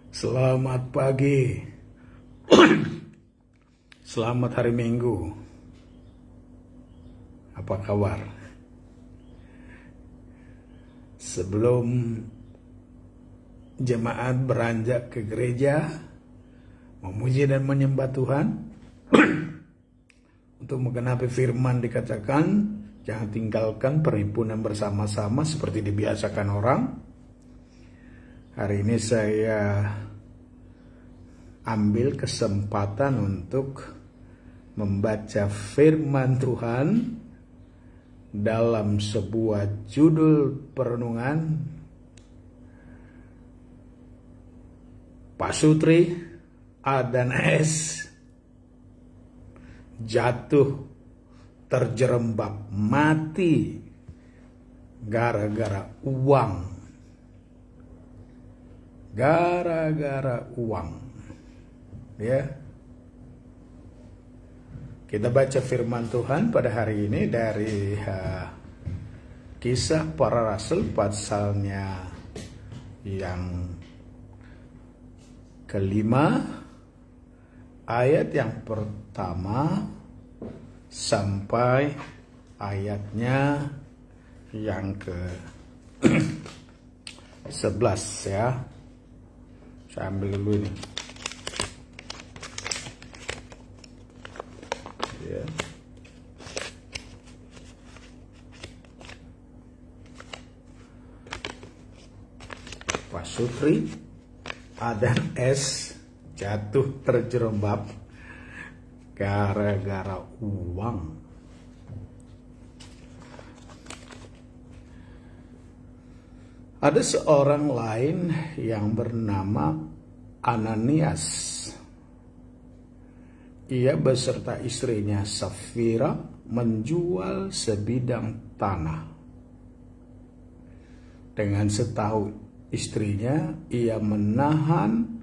Selamat pagi. Selamat hari Minggu. Apa kabar? Sebelum jemaat beranjak ke gereja memuji dan menyembah Tuhan, untuk menggenapi firman dikatakan, jangan tinggalkan perhimpunan bersama-sama seperti dibiasakan orang. Hari ini saya ambil kesempatan untuk membaca firman Tuhan dalam sebuah judul perenungan Pak Sutri, A dan S jatuh terjerembab mati gara-gara uang. Gara-gara uang. Ya. Kita baca firman Tuhan pada hari ini dari Kisah Para Rasul pasalnya yang kelima, ayat yang pertama sampai ayatnya yang ke 11 ya. Saya ambil dulu ini. Ya. Pak Sutri, A dan S jatuh terjerembab gara-gara uang. Ada seorang lain yang bernama Ananias. Ia beserta istrinya Safira menjual sebidang tanah. Dengan setahu istrinya, ia menahan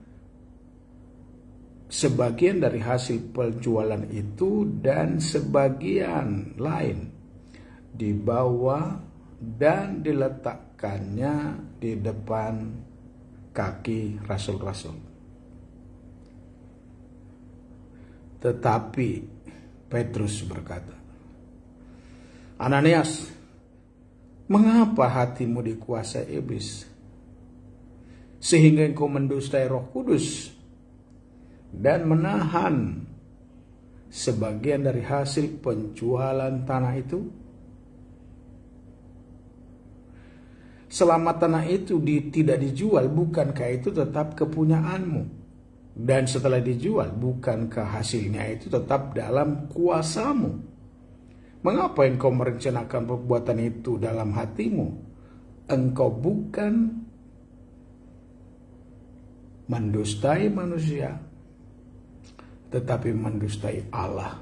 sebagian dari hasil penjualan itu dan sebagian lain dibawa dan diletakkannya di depan kaki rasul-rasul. Tetapi Petrus berkata, Ananias, mengapa hatimu dikuasai iblis, sehingga engkau mendustai Roh Kudus dan menahan sebagian dari hasil penjualan tanah itu? Selama tanah itu tidak dijual, bukankah itu tetap kepunyaanmu? Dan setelah dijual, bukankah hasilnya itu tetap dalam kuasamu? Mengapa engkau merencanakan perbuatan itu dalam hatimu? Engkau bukan mendustai manusia, tetapi mendustai Allah.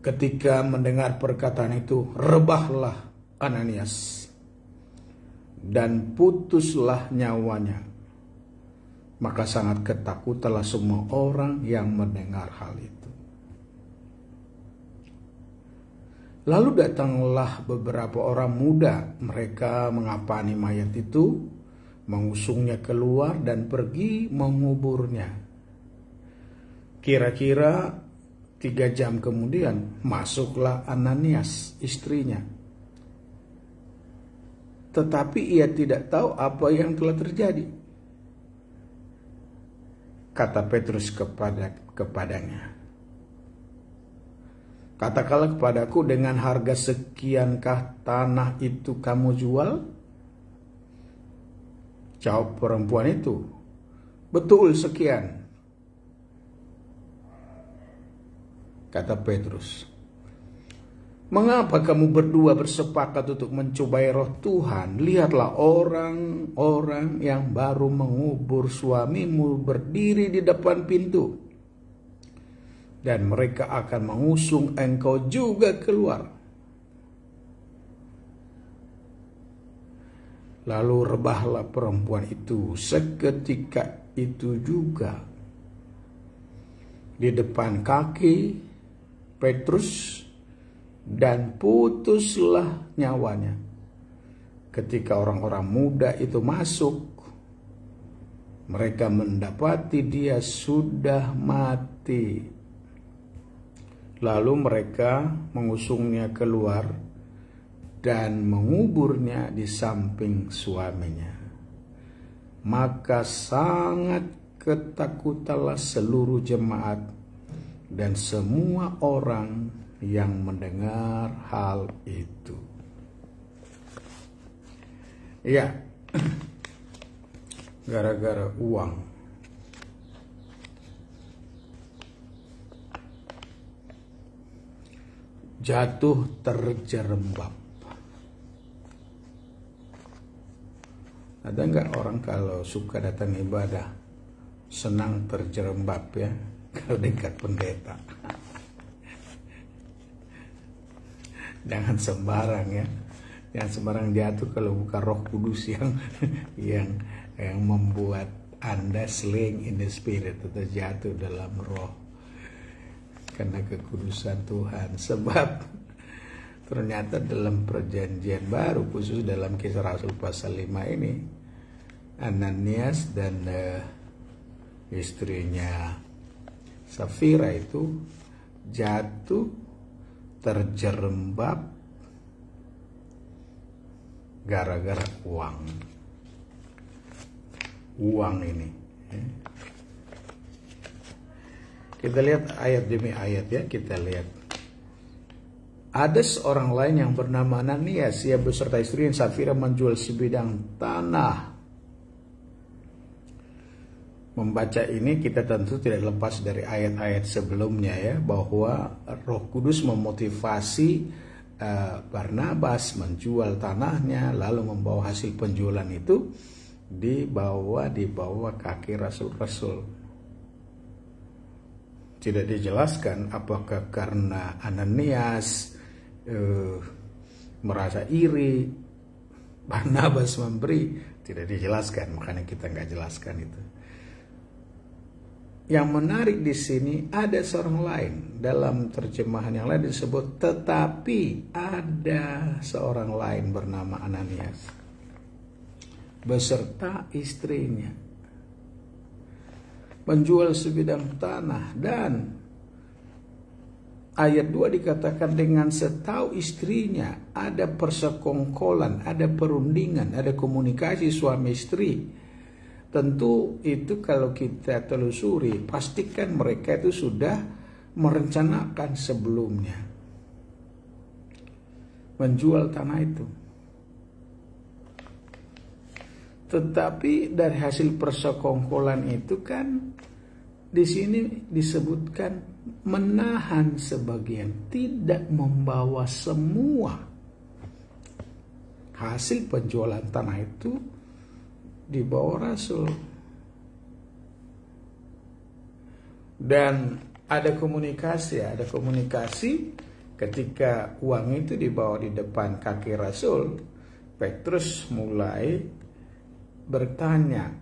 Ketika mendengar perkataan itu, rebahlah Ananias dan putuslah nyawanya. Maka sangat ketakutanlah semua orang yang mendengar hal itu. Lalu datanglah beberapa orang muda, mereka mengapani mayat itu, mengusungnya keluar dan pergi menguburnya. Kira-kira 3 jam kemudian masuklah Ananias, istrinya. Tetapi ia tidak tahu apa yang telah terjadi. Kata Petrus kepadanya, katakanlah kepadaku, dengan harga sekiankah tanah itu kamu jual? Jawab perempuan itu, betul sekian. Kata Petrus, mengapa kamu berdua bersepakat untuk mencobai roh Tuhan? Lihatlah, orang-orang yang baru mengubur suamimu berdiri di depan pintu, dan mereka akan mengusung engkau juga keluar. Lalu rebahlah perempuan itu seketika itu juga di depan kaki Petrus dan putuslah nyawanya. ketika orang-orang muda itu masuk, mereka mendapati dia sudah mati. Lalu mereka mengusungnya keluar dan menguburnya di samping suaminya. Maka sangat ketakutanlah seluruh jemaat dan semua orang yang mendengar hal itu. Ya, gara-gara uang. Jatuh terjerembab. Ada nggak orang kalau suka datang ibadah senang terjerembab ya kalau dekat pendeta? Jangan sembarang ya, jangan sembarang jatuh kalau bukan Roh Kudus yang membuat Anda sling in the spirit atau jatuh dalam roh karena kekudusan Tuhan. Sebab ternyata dalam perjanjian baru, khusus dalam Kisah Rasul pasal 5 ini, Ananias dan istrinya Safira itu jatuh terjerembab gara-gara uang. Uang ini. Kita lihat ayat demi ayat ya, kita lihat. Ada seorang lain yang bernama Ananias, ia beserta istri Safira menjual sebidang tanah. Membaca ini kita tentu tidak lepas dari ayat-ayat sebelumnya ya, bahwa Roh Kudus memotivasi Barnabas menjual tanahnya, lalu membawa hasil penjualan itu dibawa kaki rasul-rasul. Tidak dijelaskan apakah karena Ananias merasa iri Barnabas memberi, tidak dijelaskan, makanya kita nggak jelaskan itu. Yang menarik di sini ada seorang lain, dalam terjemahan yang lain disebut tetapi ada seorang lain bernama Ananias beserta istrinya menjual sebidang tanah, dan ayat 2 dikatakan dengan setahu istrinya ada persekongkolan, ada perundingan, ada komunikasi suami istri. Tentu itu kalau kita telusuri, pastikan mereka itu sudah merencanakan sebelumnya menjual tanah itu. Tetapi dari hasil persekongkolan itu kan di sini disebutkan menahan sebagian, tidak membawa semua hasil penjualan tanah itu dibawa rasul. Dan ada komunikasi ketika uang itu dibawa di depan kaki rasul. Petrus mulai bertanya,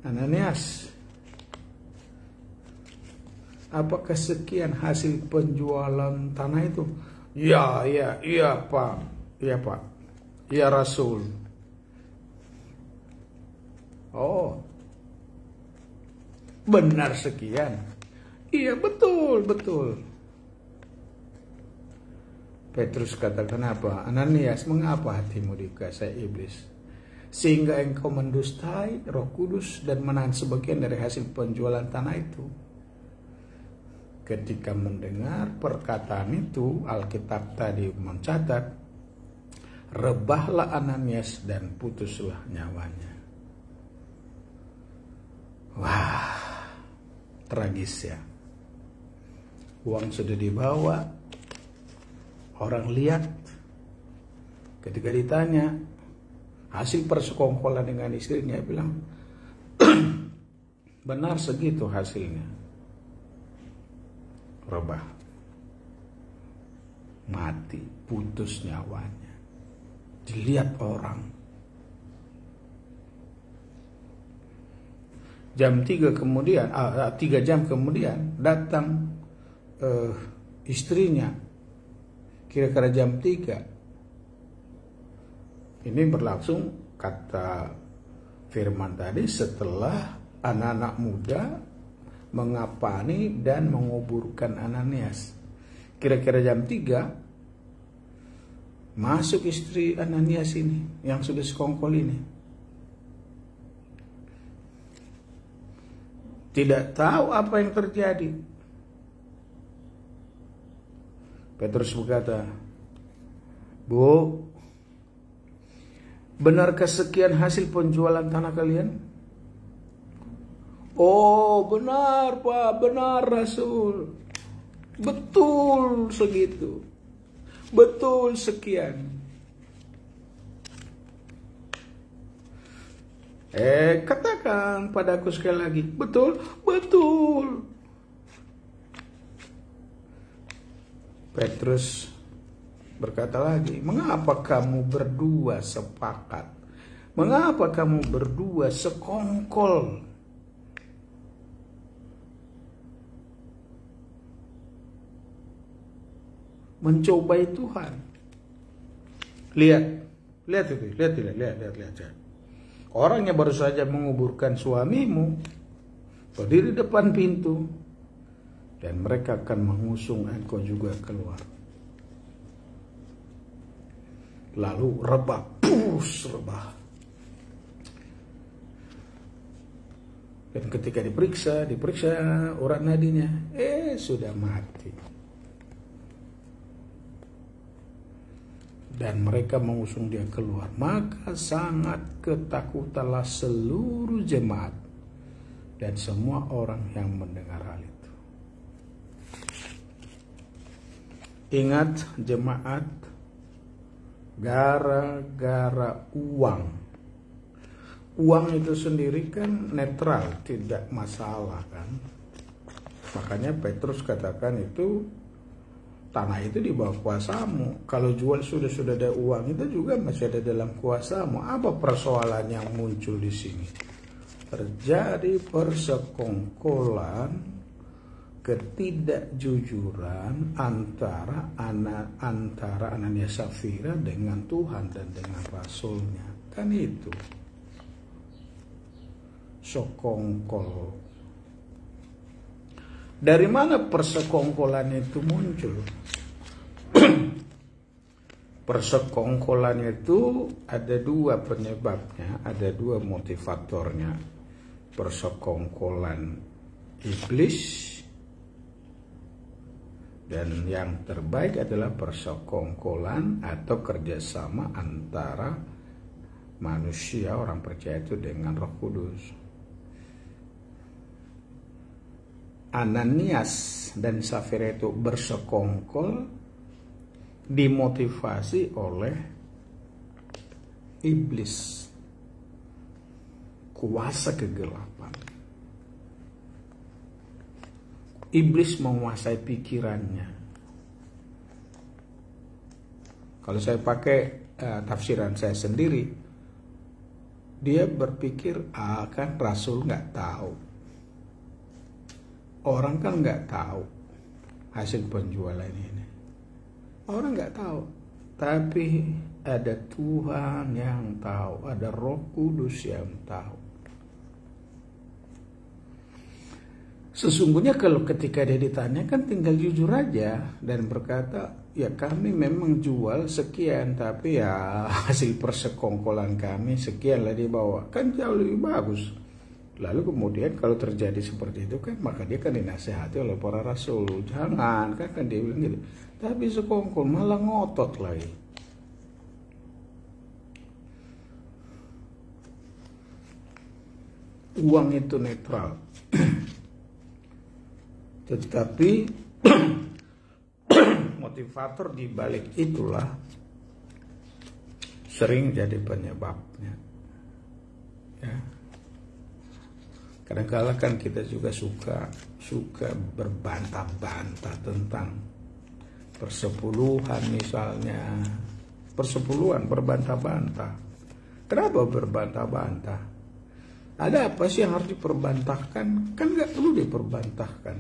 Ananias, apakah sekian hasil penjualan tanah itu? Iya Pak, iya Rasul. Oh, benar sekian? Iya betul. Petrus katakan apa? Ananias, mengapa hatimu dikuasai iblis, sehingga engkau mendustai Roh Kudus dan menahan sebagian dari hasil penjualan tanah itu? Ketika mendengar perkataan itu, Alkitab tadi mencatat, rebahlah Ananias dan putuslah nyawanya. Wah, tragis ya. Uang sudah dibawa, orang lihat. Ketika ditanya hasil persekongkolan dengan istrinya, bilang benar segitu hasilnya. Rebah, mati, putus nyawanya, dilihat orang. Jam 3 kemudian, 3 jam kemudian datang istrinya, kira-kira jam 3, Ini berlangsung kata firman tadi setelah anak-anak muda mengapani dan menguburkan Ananias. Kira-kira jam 3 masuk istri Ananias ini yang sudah sekongkol ini. Tidak tahu apa yang terjadi. Petrus berkata, "Bu, benarkah sekian hasil penjualan tanah kalian?" "Oh, benar Pak, benar Rasul. Betul segitu. Betul sekian." Katakan padaku sekali lagi, betul, betul. Petrus berkata lagi, "Mengapa kamu berdua sepakat? Mengapa kamu berdua sekongkol? Mencobai Tuhan." Lihat itu, lihat. Orangnya baru saja menguburkan suamimu, berdiri depan pintu, dan mereka akan mengusung engkau juga keluar. Lalu rebah. Dan ketika diperiksa urat nadinya, sudah mati. Dan mereka mengusung dia keluar. Maka sangat ketakutanlah seluruh jemaat dan semua orang yang mendengar hal itu. Ingat jemaat, gara-gara uang. Uang itu sendiri kan netral, tidak masalah kan. Makanya Petrus katakan itu, tanah itu di bawah kuasamu. Kalau jual sudah ada uang, itu juga masih ada dalam kuasamu. Apa persoalan yang muncul di sini? Terjadi persekongkolan, ketidakjujuran antara Ananias Safira dengan Tuhan dan dengan Rasulnya. Kan itu sekongkol. Dari mana persekongkolan itu muncul? Persekongkolan itu ada dua penyebabnya, ada dua motivatornya. Persekongkolan iblis, dan yang terbaik adalah persekongkolan atau kerjasama antara manusia, orang percaya itu, dengan Roh Kudus. Ananias dan Safira itu bersekongkol dimotivasi oleh iblis, kuasa kegelapan. Iblis menguasai pikirannya. Kalau saya pakai tafsiran saya sendiri, dia berpikir akan Rasul nggak tahu. Orang kan nggak tahu hasil penjualan ini. Orang nggak tahu. Tapi ada Tuhan yang tahu. Ada Roh Kudus yang tahu. Sesungguhnya kalau ketika dia ditanya kan tinggal jujur aja. Dan berkata, ya kami memang jual sekian. Tapi ya hasil persekongkolan kami sekian lah dibawa. Kan jauh lebih bagus. Lalu kemudian kalau terjadi seperti itu kan, maka dia kan dinasihati oleh para rasul. Jangan, kan dia bilang gitu. Tapi sekongkol malah ngotot lagi. Uang itu netral. Tetapi motivator di balik itulah sering jadi penyebabnya. Ya. Kadang-kadang kan kita juga suka berbantah-bantah tentang persepuluhan misalnya. Persepuluhan berbantah-bantah. Kenapa berbantah-bantah? Ada apa sih yang harus diperbantahkan? Kan gak perlu diperbantahkan.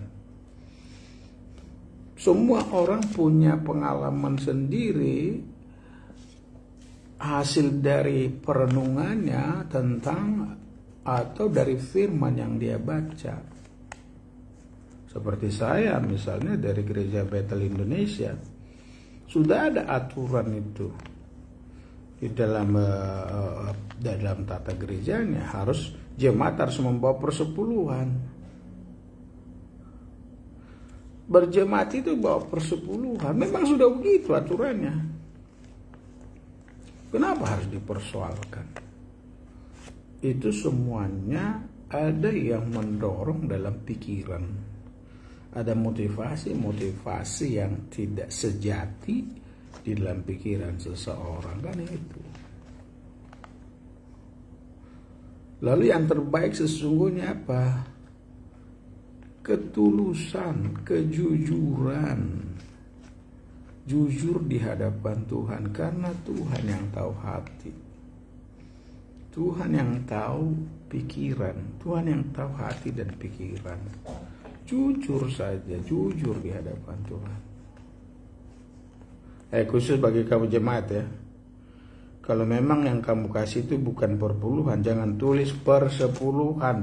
Semua orang punya pengalaman sendiri hasil dari perenungannya tentang atau dari firman yang dia baca. Seperti saya misalnya dari Gereja Bethel Indonesia, sudah ada aturan itu di dalam tata gerejanya, harus jemaat harus membawa persepuluhan. Berjemaat itu bawa persepuluhan, memang sudah begitu aturannya. Kenapa harus dipersoalkan? Itu semuanya ada yang mendorong dalam pikiran. Ada motivasi-motivasi yang tidak sejati di dalam pikiran seseorang, kan itu. Lalu yang terbaik sesungguhnya apa? Ketulusan, kejujuran. Jujur di hadapan Tuhan, karena Tuhan yang tahu hati. Tuhan yang tahu pikiran, Tuhan yang tahu hati dan pikiran. Jujur saja, jujur di hadapan Tuhan. Khusus bagi kamu jemaat ya. Kalau memang yang kamu kasih itu bukan perpuluhan, jangan tulis persepuluhan,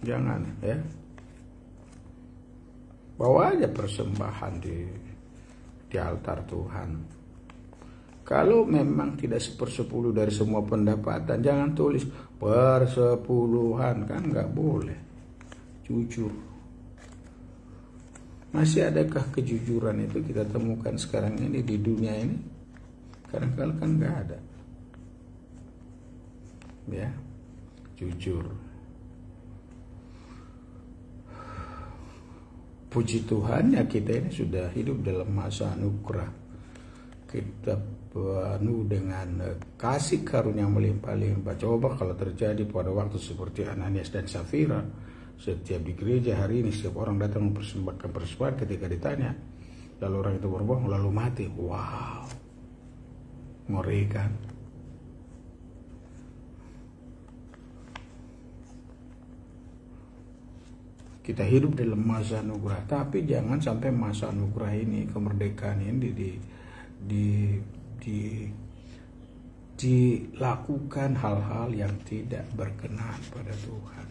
jangan ya. Bawa aja persembahan di altar Tuhan. Kalau memang tidak sepersepuluh dari semua pendapatan, jangan tulis persepuluhan, kan nggak boleh. Jujur. Masih adakah kejujuran itu kita temukan sekarang ini di dunia ini? Kadang-kadang kan nggak ada. Ya, jujur. Puji Tuhan ya, kita ini sudah hidup dalam masa anugerah. Kita penuh dengan kasih karunia yang melimpah-limpah. Coba kalau terjadi pada waktu seperti Ananias dan Safira, setiap di gereja hari ini setiap orang datang mempersembahkan persembahan, ketika ditanya lalu orang itu berbohong lalu mati. Wow, mengerikan. Kita hidup dalam masa anugerah, tapi jangan sampai masa anugerah ini, kemerdekaan ini dilakukan hal-hal yang tidak berkenan pada Tuhan.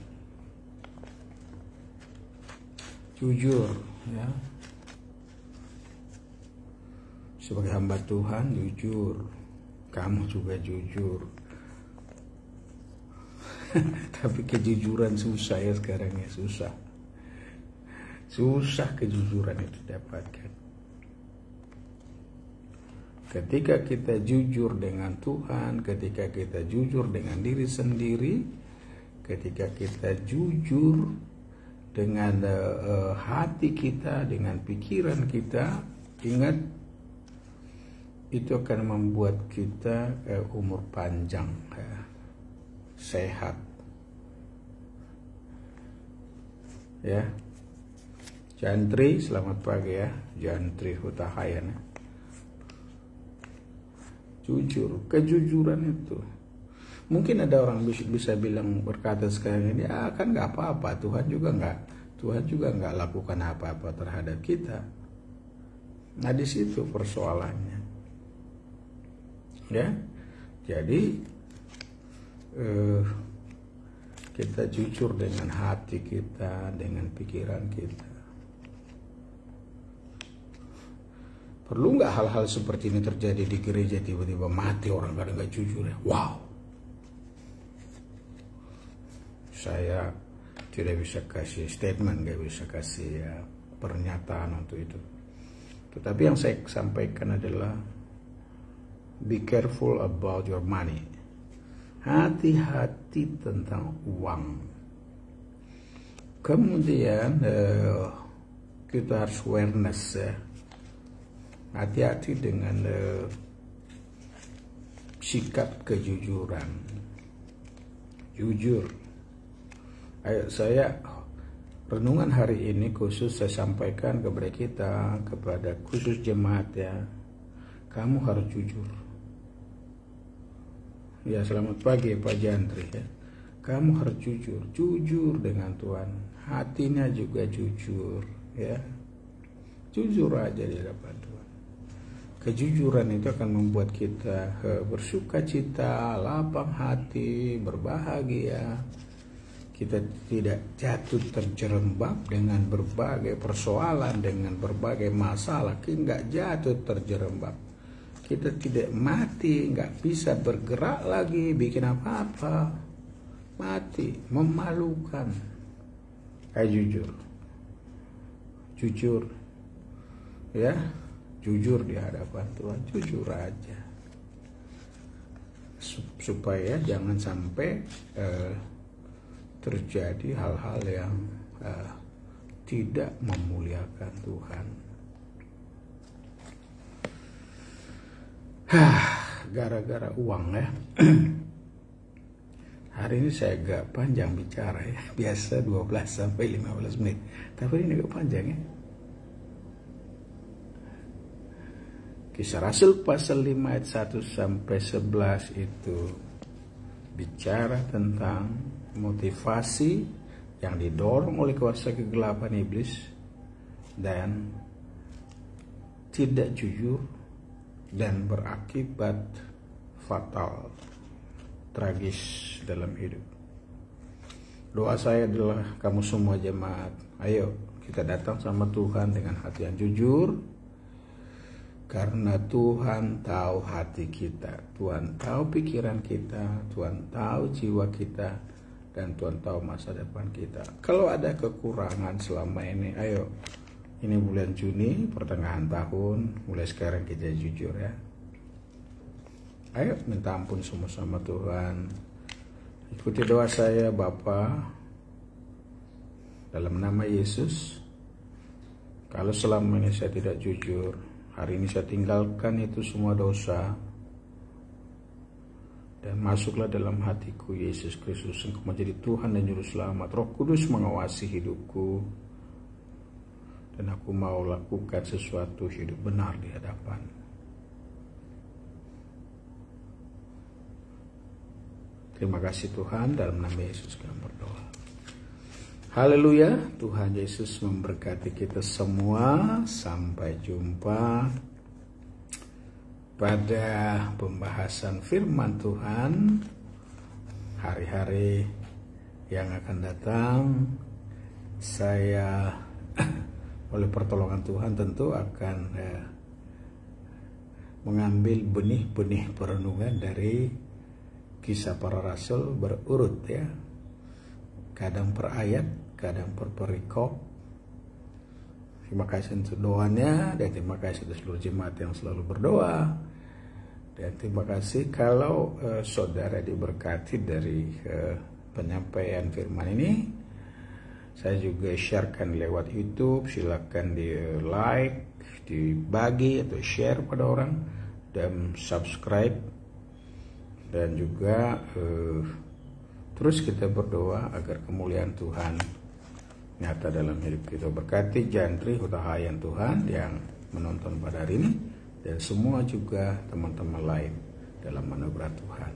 Jujur ya. Sebagai hamba Tuhan jujur. Kamu juga jujur. Tapi kejujuran susah ya sekarang ya, susah. Susah kejujuran itu dapatkan. Ketika kita jujur dengan Tuhan, ketika kita jujur dengan diri sendiri, ketika kita jujur dengan hati kita, dengan pikiran kita, ingat itu akan membuat kita umur panjang, sehat, ya. Jantri, selamat pagi ya, Jantri Hutahayan. Jujur, kejujuran itu. Mungkin ada orang bisa bilang, berkata sekarang ini, kan nggak apa-apa, Tuhan juga nggak lakukan apa-apa terhadap kita. Nah di situ persoalannya, ya. Jadi kita jujur dengan hati kita, dengan pikiran kita. Perlu nggak hal-hal seperti ini terjadi di gereja, tiba-tiba mati orang karena nggak jujur ya? Wow. Saya tidak bisa kasih statement, nggak bisa kasih ya, pernyataan untuk itu. Tetapi yang saya sampaikan adalah be careful about your money. Hati-hati tentang uang. Kemudian kita harus awareness ya. Hati-hati dengan sikap kejujuran. Jujur. Saya renungan hari ini khusus saya sampaikan kepada kita, kepada khusus jemaat ya. Kamu harus jujur. Ya, selamat pagi Pak Jantri ya. Kamu harus jujur, jujur dengan Tuhan. Hatinya juga jujur ya. Jujur aja di hadapan Tuhan. Kejujuran itu akan membuat kita bersuka cita, lapang hati, berbahagia. Kita tidak jatuh terjerembab dengan berbagai persoalan, dengan berbagai masalah. Kita nggak jatuh terjerembab. Kita tidak mati, nggak bisa bergerak lagi, bikin apa-apa. Mati, memalukan. Jujur. Jujur. Ya, jujur di hadapan Tuhan, jujur aja. Supaya jangan sampai terjadi hal-hal yang tidak memuliakan Tuhan. Gara-gara uang ya. Hari ini saya agak panjang bicara ya. Biasa 12 sampai 15 menit. Tapi ini agak panjang ya. Kisah Rasul pasal 5 ayat 1 sampai 11 itu bicara tentang motivasi yang didorong oleh kuasa kegelapan iblis dan tidak jujur dan berakibat fatal, tragis dalam hidup. Doa saya adalah kamu semua jemaat, ayo kita datang sama Tuhan dengan hati yang jujur, karena Tuhan tahu hati kita, Tuhan tahu pikiran kita, Tuhan tahu jiwa kita, dan Tuhan tahu masa depan kita. Kalau ada kekurangan selama ini, ayo, ini bulan Juni, pertengahan tahun, mulai sekarang kita jujur ya. Ayo minta ampun sama-sama Tuhan. Ikuti doa saya Bapa, dalam nama Yesus. Kalau selama ini saya tidak jujur, hari ini saya tinggalkan itu semua dosa. Dan masuklah dalam hatiku Yesus Kristus, Engkau menjadi Tuhan dan Juru Selamat. Roh Kudus mengawasi hidupku. Dan aku mau lakukan sesuatu hidup benar di hadapan. Terima kasih Tuhan, dalam nama Yesus kami berdoa. Haleluya, Tuhan Yesus memberkati kita semua. Sampai jumpa pada pembahasan firman Tuhan hari-hari yang akan datang. Saya oleh pertolongan Tuhan tentu akan mengambil benih-benih perenungan dari Kisah Para Rasul berurut ya, kadang per ayat, kadang per perikop. Terima kasih untuk doanya, dan terima kasih untuk seluruh jemaat yang selalu berdoa, dan terima kasih kalau saudara diberkati dari penyampaian firman ini. Saya juga sharekan lewat YouTube, silakan di like, dibagi atau share pada orang, dan subscribe, dan juga terus kita berdoa agar kemuliaan Tuhan nyata dalam hidup kita. Berkati Jantri Hutahayan Tuhan yang menonton pada hari ini, dan semua juga teman-teman lain dalam anugerah Tuhan.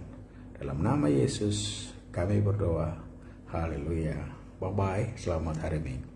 Dalam nama Yesus kami berdoa. Haleluya. Bye-bye, selamat hari Minggu.